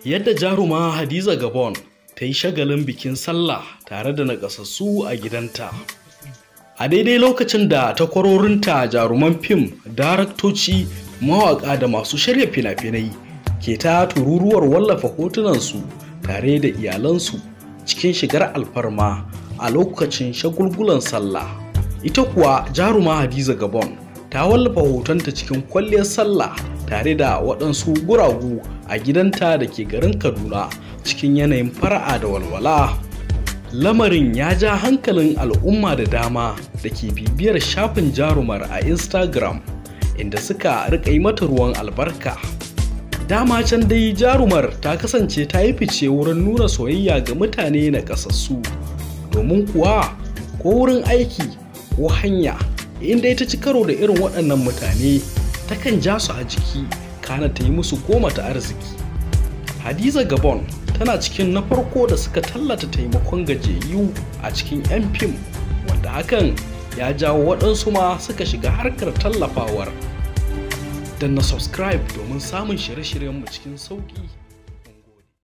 Yadda jaruma Hadiza Gabon ta yi shagalin bikin sallah tare da nakasassu a gidanta. A daidai lokacin da takwarorinta jaruman fim, daraktoci, mawaƙa da masu shirya fina-finai ke ta tururuwar wallafa hotunansu tare da iyalansu cikin shigar alfarma a lokacin shagulgulan sallah. Ita kuwa jaruma Hadiza Gabon ta wallafa hotonta cikin kwalliyar sallah tare da waɗansu guragu a gidanta da ke garin Kaduna cikin yanayin fara'a da walwala. Lamarin ya ja hankalin al'umma da dama da ke bibiyar shafin jarumar a Instagram, inda suka riƙa yi mata ruwan albarka. Dama can dai jarumar ta kasance ta yi fice wurin nuna soyayya ga mutane nakasassu, domin kuwa ko wurin aiki ko hanya inda ta ci karo da irin waɗannan mutane takan ja su a jiki kana ta yi musu goma ta arziki. Hadiza Gabon tana cikin na farko da suka tallata taimakon gajiyayyu a cikin 'yan fim, wanda hakan ya jawo waɗansu ma suka shiga harkar tallafawar. Danna subscribe domin samun shirye-shiryenmu cikin sauƙi.